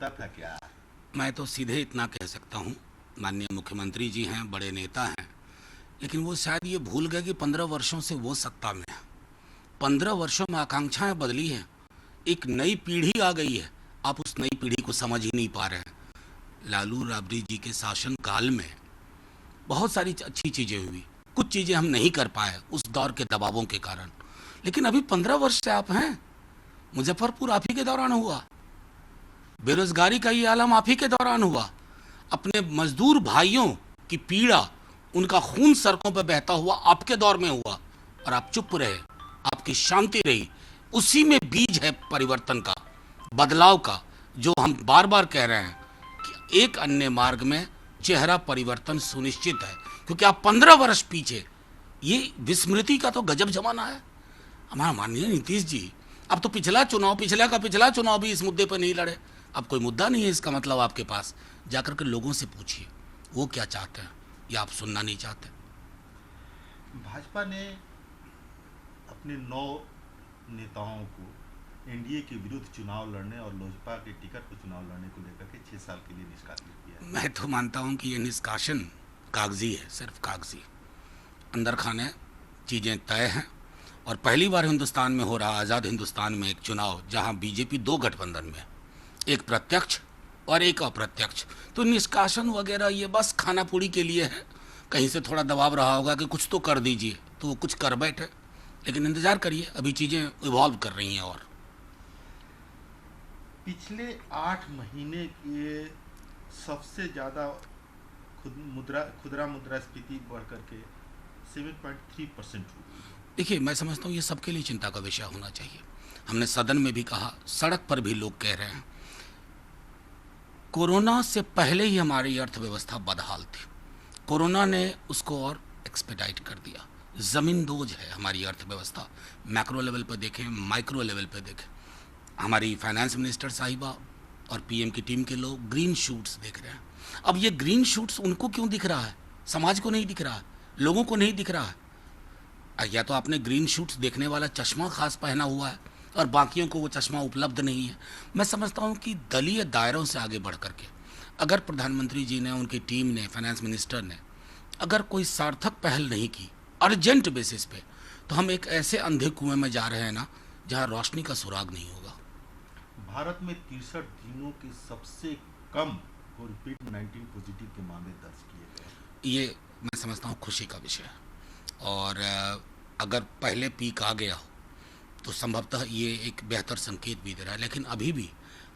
होता था क्या? मैं तो सीधे इतना कह सकता हूँ, माननीय मुख्यमंत्री जी हैं, बड़े नेता हैं, लेकिन वो शायद ये भूल गए कि 15 वर्षों से वो सत्ता में है। 15 वर्षों में आकांक्षाएं बदली हैं, एक नई पीढ़ी आ गई है, आप उस नई पीढ़ी को समझ ही नहीं पा रहे हैं। लालू राबड़ी जी के शासन काल में बहुत सारी अच्छी चीज़ें हुई, कुछ चीज़ें हम नहीं कर पाए उस दौर के दबावों के कारण, लेकिन अभी 15 वर्ष से आप हैं। मुजफ्फरपुर आप ही के दौरान हुआ, बेरोजगारी का ये आलम आप ही के दौरान हुआ, अपने मजदूर भाइयों की पीड़ा, उनका खून सड़कों पर बहता हुआ आपके दौर में हुआ, और आप चुप रहे, आपकी शांति रही। उसी में बीज है परिवर्तन का, बदलाव का, जो हम बार बार कह रहे हैं कि एक अन्य मार्ग में चेहरा परिवर्तन सुनिश्चित है, क्योंकि आप 15 वर्ष पीछे, ये विस्मृति का तो गजब जमाना है। हमारा माननीय नीतीश जी, अब तो पिछला चुनाव भी इस मुद्दे पर नहीं लड़े। अब कोई मुद्दा नहीं है इसका मतलब आपके पास। जाकर के लोगों से पूछिए वो क्या चाहते हैं, या आप सुनना नहीं चाहते। भाजपा ने अपने 9 नेताओं को एनडीए के विरुद्ध चुनाव लड़ने और लोजपा के टिकट पर चुनाव लड़ने को लेकर के 6 साल के लिए निष्कासित किया है। मैं तो मानता हूं कि ये निष्कासन कागजी है, सिर्फ कागजी। अंदर खाने चीज़ें तय हैं, और पहली बार हिंदुस्तान में हो रहा, आज़ाद हिंदुस्तान में एक चुनाव जहां बीजेपी 2 गठबंधन में, एक प्रत्यक्ष और एक अप्रत्यक्ष। तो निष्कासन वगैरह ये बस खाना पूरी के लिए है, कहीं से थोड़ा दबाव रहा होगा कि कुछ तो कर दीजिए, तो वो कुछ कर बैठे। लेकिन इंतजार करिए, अभी चीज़ें इवॉल्व कर रही हैं। और पिछले 8 महीने के सबसे ज़्यादा खुदरा मुद्रास्फीति बढ़ करके 7.3% हो गई है। देखिए, मैं समझता हूँ ये सबके लिए चिंता का विषय होना चाहिए। हमने सदन में भी कहा, सड़क पर भी लोग कह रहे हैं, कोरोना से पहले ही हमारी अर्थव्यवस्था बदहाल थी, कोरोना ने उसको और एक्सपेडाइट कर दिया। ज़मींदोज है हमारी अर्थव्यवस्था, मैक्रो लेवल पर देखें, माइक्रो लेवल पर देखें। हमारी फाइनेंस मिनिस्टर साहिबा और पीएम की टीम के लोग ग्रीन शूट्स देख रहे हैं। अब ये ग्रीन शूट्स उनको क्यों दिख रहा है? समाज को नहीं दिख रहा है, लोगों को नहीं दिख रहा है। या तो आपने ग्रीन शूट्स देखने वाला चश्मा खास पहना हुआ है और बाकियों को वो चश्मा उपलब्ध नहीं है। मैं समझता हूँ कि दलीय दायरों से आगे बढ़ करके अगर प्रधानमंत्री जी ने, उनकी टीम ने, फाइनेंस मिनिस्टर ने अगर कोई सार्थक पहल नहीं की अर्जेंट बेसिस पे, तो हम एक ऐसे अंधे कुएं में जा रहे हैं ना, जहाँ रोशनी का सुराग नहीं होगा। भारत में 63 दिनों के सबसे कम कोविड-19 पॉजिटिव के मामले दर्ज किए गए। ये मैं समझता हूँ खुशी का विषय है, और अगर पहले पीक आ गया हो तो संभवतः ये एक बेहतर संकेत भी दे रहा है। लेकिन अभी भी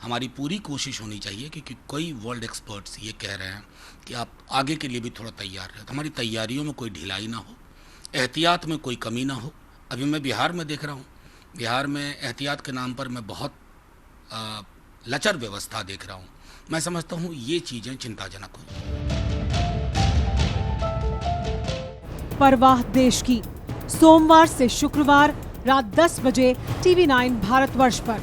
हमारी पूरी कोशिश होनी चाहिए, क्योंकि कई वर्ल्ड एक्सपर्ट्स ये कह रहे हैं कि आप आगे के लिए भी थोड़ा तैयार रहें, तो हमारी तैयारियों में कोई ढिलाई ना हो, एहतियात में कोई कमी ना हो। अभी मैं बिहार में देख रहा हूँ, बिहार में एहतियात के नाम पर मैं बहुत लचर व्यवस्था देख रहा हूँ। मैं समझता हूँ ये चीज़ें चिंताजनक हुई। परवाह देश की, सोमवार से शुक्रवार रात 10 बजे TV9 भारतवर्ष पर।